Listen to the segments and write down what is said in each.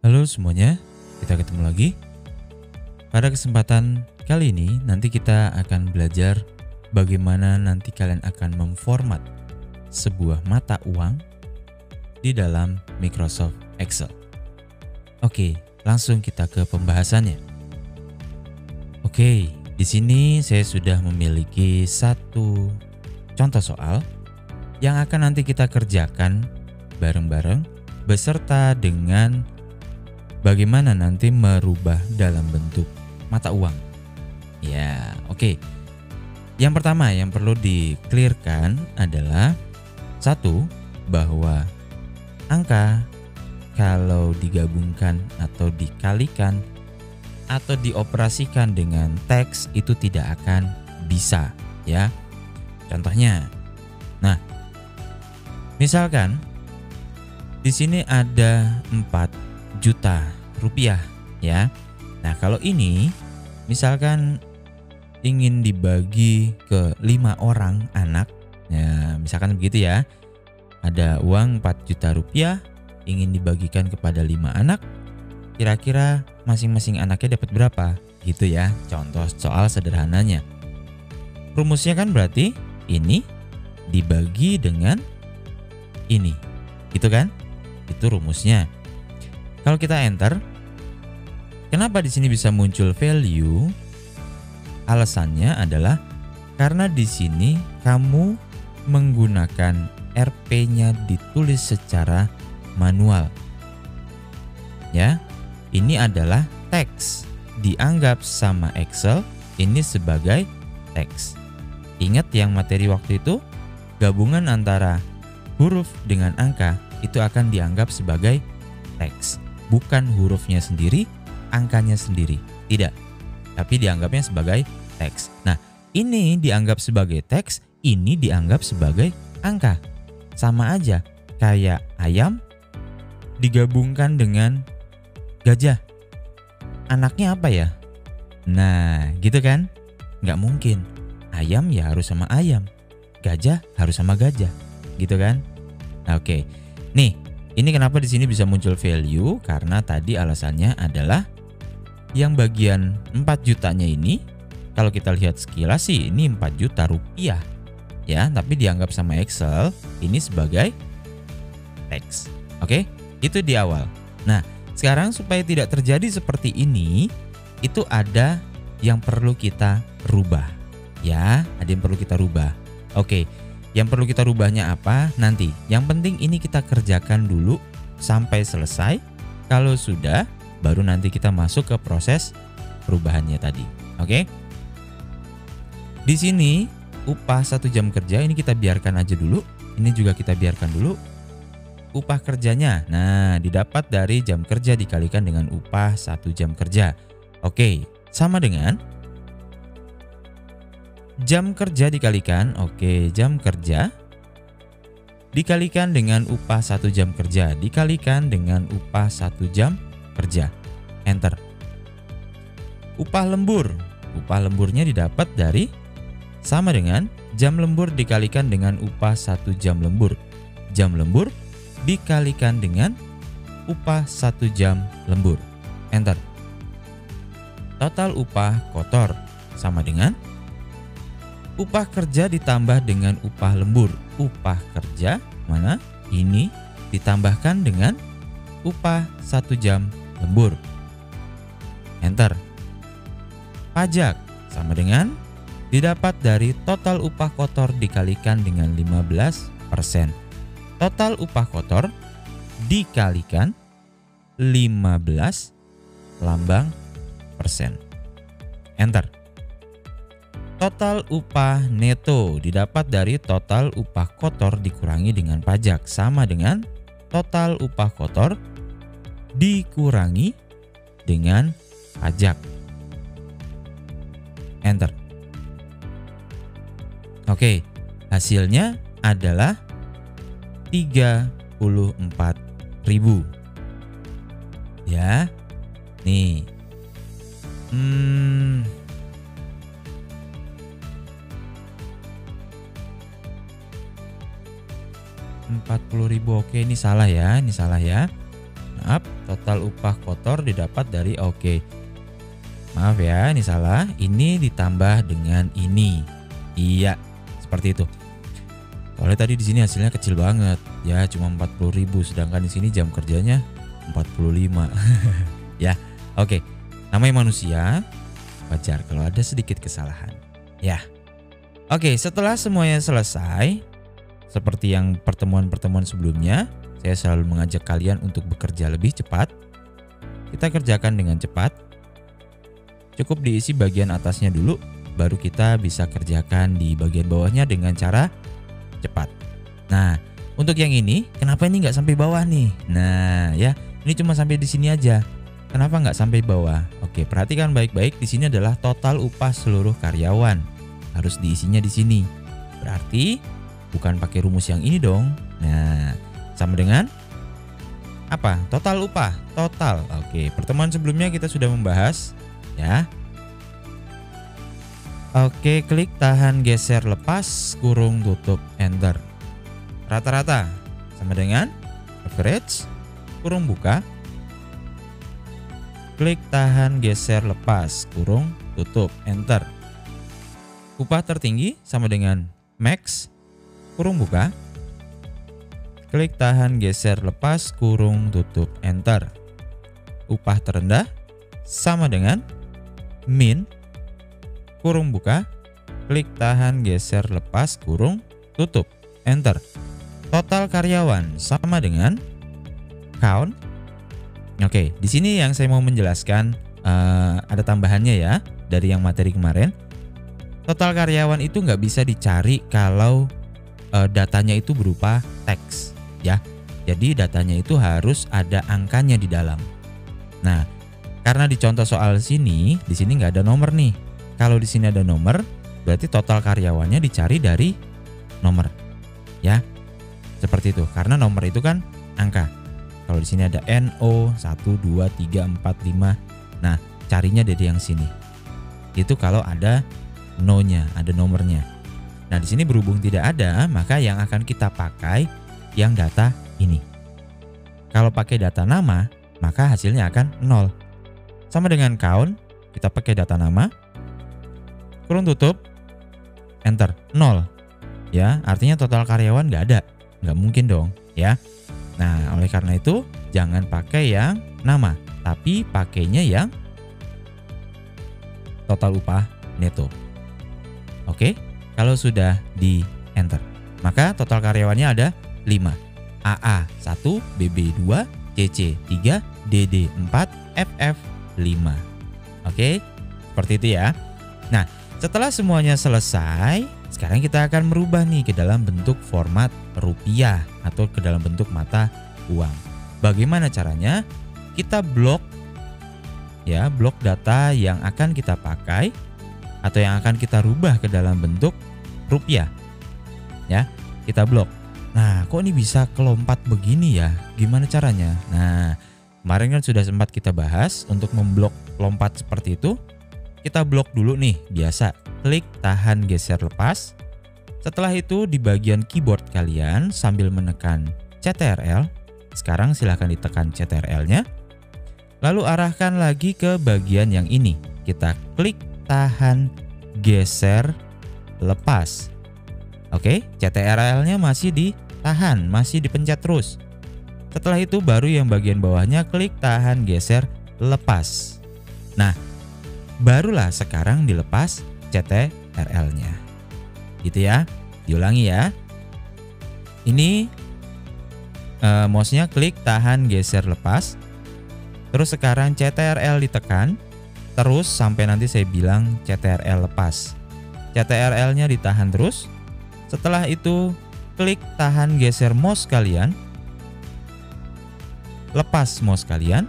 Halo semuanya, kita ketemu lagi. Pada kesempatan kali ini nanti kita akan belajar bagaimana nanti kalian akan memformat sebuah mata uang di dalam Microsoft Excel. Oke, langsung kita ke pembahasannya. Oke, di sini saya sudah memiliki satu contoh soal yang akan nanti kita kerjakan bareng-bareng beserta dengan bagaimana nanti merubah dalam bentuk mata uang. Ya, oke. Yang pertama yang perlu di-clearkan adalah satu, bahwa angka kalau digabungkan atau dikalikan atau dioperasikan dengan teks itu tidak akan bisa, ya. Contohnya, nah, misalkan di sini ada 4 juta rupiah, ya. Nah, kalau ini misalkan ingin dibagi ke 5 orang anak, ya, misalkan begitu ya. Ada uang 4 juta rupiah ingin dibagikan kepada 5 anak. Kira-kira masing-masing anaknya dapat berapa? Gitu ya. Contoh soal sederhananya. Rumusnya kan berarti ini dibagi dengan ini. Gitu kan? Itu rumusnya. Kalau kita enter, kenapa di sini bisa muncul value? Alasannya adalah karena di sini kamu menggunakan RP-nya ditulis secara manual. Ya, ini adalah teks, dianggap sama Excel ini sebagai teks. Ingat yang materi waktu itu, gabungan antara huruf dengan angka itu akan dianggap sebagai teks. Bukan hurufnya sendiri, angkanya sendiri. Tidak, tapi dianggapnya sebagai teks. Nah, ini dianggap sebagai teks, ini dianggap sebagai angka. Sama aja, kayak ayam digabungkan dengan gajah. Anaknya apa ya? Nah, gitu kan? Nggak mungkin. Ayam ya harus sama ayam. Gajah harus sama gajah. Gitu kan? Nah, oke. Nih, ini kenapa di sini bisa muncul value? Karena tadi alasannya adalah yang bagian 4 jutanya ini, kalau kita lihat sekilas sih ini 4 juta rupiah. Ya, tapi dianggap sama Excel ini sebagai teks. Oke? Itu di awal. Nah, sekarang supaya tidak terjadi seperti ini, itu ada yang perlu kita rubah. Ya, ada yang perlu kita rubah. Oke. Yang perlu kita rubahnya apa? Nanti. Yang penting ini kita kerjakan dulu sampai selesai. Kalau sudah, baru nanti kita masuk ke proses perubahannya tadi. Oke? Di sini upah 1 jam kerja ini kita biarkan aja dulu. Ini juga kita biarkan dulu. Upah kerjanya, nah, didapat dari jam kerja dikalikan dengan upah 1 jam kerja. Oke, sama dengan jam kerja dikalikan, jam kerja dikalikan dengan upah 1 jam kerja dikalikan dengan upah 1 jam kerja. Enter. Upah lembur. Upah lemburnya didapat dari sama dengan jam lembur dikalikan dengan upah 1 jam lembur. Jam lembur dikalikan dengan upah 1 jam lembur. Enter. Total upah kotor sama dengan upah kerja ditambah dengan upah lembur. Upah kerja mana? Ini ditambahkan dengan upah 1 jam lembur. Enter. Pajak sama dengan didapat dari total upah kotor dikalikan dengan 15%. Total upah kotor dikalikan 15 lambang persen. Enter. Total upah neto didapat dari total upah kotor dikurangi dengan pajak sama dengan total upah kotor dikurangi dengan pajak. Enter. Oke, hasilnya adalah 34.000. Ya. Nih. 40.000. Oke, ini salah ya. Maaf, Total upah kotor didapat dari oke. Maaf ya, ini salah. Ini ditambah dengan ini. Iya, seperti itu. Soalnya tadi di sini hasilnya kecil banget. Ya, cuma 40.000, sedangkan di sini jam kerjanya 45. Ya, oke. Namanya manusia, wajar kalau ada sedikit kesalahan. Ya. Oke, setelah semuanya selesai, seperti yang pertemuan-pertemuan sebelumnya, saya selalu mengajak kalian untuk bekerja lebih cepat. Kita kerjakan dengan cepat. Cukup diisi bagian atasnya dulu, baru kita bisa kerjakan di bagian bawahnya dengan cara cepat. Nah, untuk yang ini, kenapa ini nggak sampai bawah nih? Nah, ya, ini cuma sampai di sini aja. Kenapa nggak sampai bawah? Oke, perhatikan baik-baik. Di sini adalah total upah seluruh karyawan. Harus diisinya di sini. Berarti bukan pakai rumus yang ini dong. Nah, sama dengan apa? Total upah, total. Oke, pertemuan sebelumnya kita sudah membahas ya. Oke, klik tahan geser lepas kurung tutup enter. Rata-rata sama dengan average kurung buka. Klik tahan geser lepas kurung tutup enter. Upah tertinggi sama dengan max kurung buka. Klik tahan geser lepas kurung tutup enter. Upah terendah sama dengan min kurung buka. Klik tahan geser lepas kurung tutup enter. Total karyawan sama dengan count. Oke, di sini yang saya mau menjelaskan ada tambahannya ya dari yang materi kemarin. Total karyawan itu nggak bisa dicari kalau datanya itu berupa teks ya. Jadi datanya itu harus ada angkanya di dalam. Nah, karena di contoh soal sini, di sini nggak ada nomor nih. Kalau di sini ada nomor, berarti total karyawannya dicari dari nomor ya. Seperti itu, karena nomor itu kan angka. Kalau di sini ada NO 1 2 3 4 5. Nah, carinya dari yang sini. Itu kalau ada no-nya, ada nomornya. Nah, di sini berhubung tidak ada, maka yang akan kita pakai yang data ini. Kalau pakai data nama, maka hasilnya akan 0. Sama dengan count, kita pakai data nama, kurung tutup, enter, 0. Ya, artinya total karyawan nggak ada. Nggak mungkin dong, ya. Nah, oleh karena itu, jangan pakai yang nama, tapi pakainya yang total upah neto. Oke, kalau sudah di enter, maka total karyawannya ada 5. AA 1, BB 2, CC 3, DD 4, FF 5. Oke, seperti itu ya. Nah, setelah semuanya selesai, sekarang kita akan merubah nih ke dalam bentuk format rupiah atau ke dalam bentuk mata uang. Bagaimana caranya? Kita blok ya, blok data yang akan kita pakai atau yang akan kita rubah ke dalam bentuk rupiah. Ya, kita blok. Nah, kok ini bisa kelompat begini ya? Gimana caranya? Nah, kemarin kan sudah sempat kita bahas untuk memblok lompat seperti itu. Kita blok dulu nih, biasa. Klik tahan geser lepas. Setelah itu di bagian keyboard kalian sambil menekan CTRL. Sekarang silahkan ditekan CTRL-nya. Lalu arahkan lagi ke bagian yang ini. Kita klik tahan geser lepas. Oke, CTRL-nya masih ditahan, masih dipencet terus. Setelah itu baru yang bagian bawahnya klik tahan geser lepas. Nah, barulah sekarang dilepas CTRL-nya. Gitu ya. Diulangi ya. Ini mouse-nya klik tahan geser lepas. Terus sekarang CTRL ditekan. Terus sampai nanti saya bilang CTRL lepas. CTRL-nya ditahan terus. Setelah itu klik tahan geser mouse kalian. Lepas mouse kalian.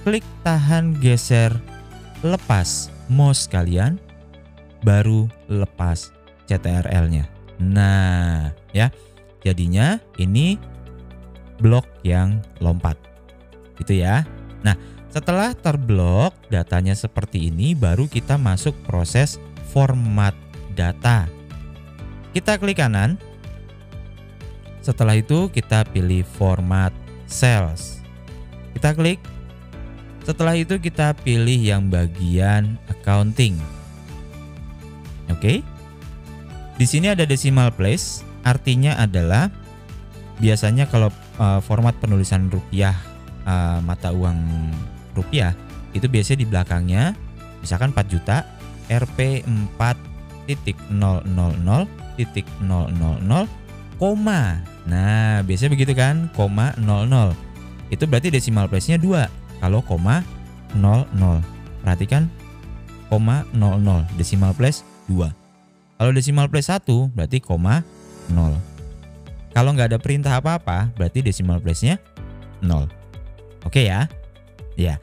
Klik tahan geser lepas mouse kalian. Baru lepas CTRL-nya. Nah, ya. Jadinya ini blok yang lompat. Gitu ya. Nah, setelah terblok datanya seperti ini, baru kita masuk proses format data. Kita klik kanan. Setelah itu kita pilih format cells. Kita klik. Setelah itu kita pilih yang bagian accounting. Oke. Di sini ada decimal place, artinya adalah biasanya kalau format penulisan rupiah, mata uang rupiah itu biasanya di belakangnya misalkan 4 juta Rp 4.000.000, koma. Nah, biasanya begitu kan, koma 00. Itu berarti decimal place-nya 2 kalau koma 00. Perhatikan, koma 00, decimal place 2. Kalau decimal place 1 berarti koma 0. Kalau nggak ada perintah apa-apa berarti decimal place-nya 0. Oke ya? Ya.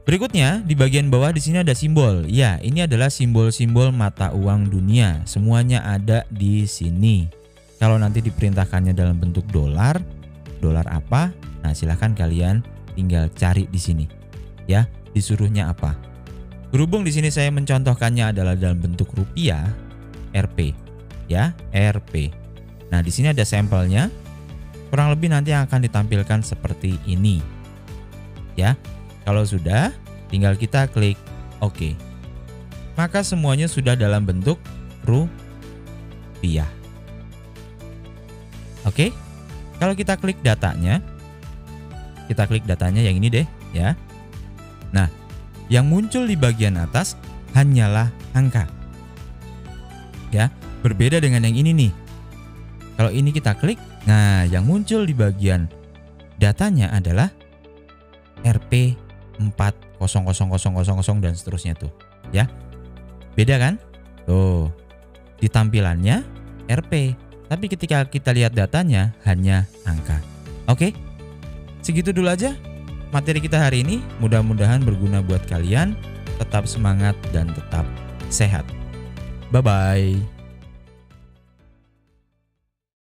Berikutnya di bagian bawah di sini ada simbol. Ya, ini adalah simbol-simbol mata uang dunia. Semuanya ada di sini. Kalau nanti diperintahkannya dalam bentuk dolar, dolar apa? Nah, silahkan kalian tinggal cari di sini. Ya, disuruhnya apa? Berhubung di sini saya mencontohkannya adalah dalam bentuk rupiah, Rp. Ya, Rp. Nah, di sini ada sampelnya. Kurang lebih nanti akan ditampilkan seperti ini. Ya. Kalau sudah, tinggal kita klik OK. Maka semuanya sudah dalam bentuk rupiah. Oke. Kalau kita klik datanya, yang ini deh ya. Nah, yang muncul di bagian atas hanyalah angka. Ya, berbeda dengan yang ini nih. Kalau ini kita klik, nah yang muncul di bagian datanya adalah Rp 4.000.000 dan seterusnya tuh, ya. Beda kan? Tuh. Di tampilannya Rp, tapi ketika kita lihat datanya hanya angka. Oke? Segitu dulu aja materi kita hari ini. Mudah-mudahan berguna buat kalian. Tetap semangat dan tetap sehat. Bye bye.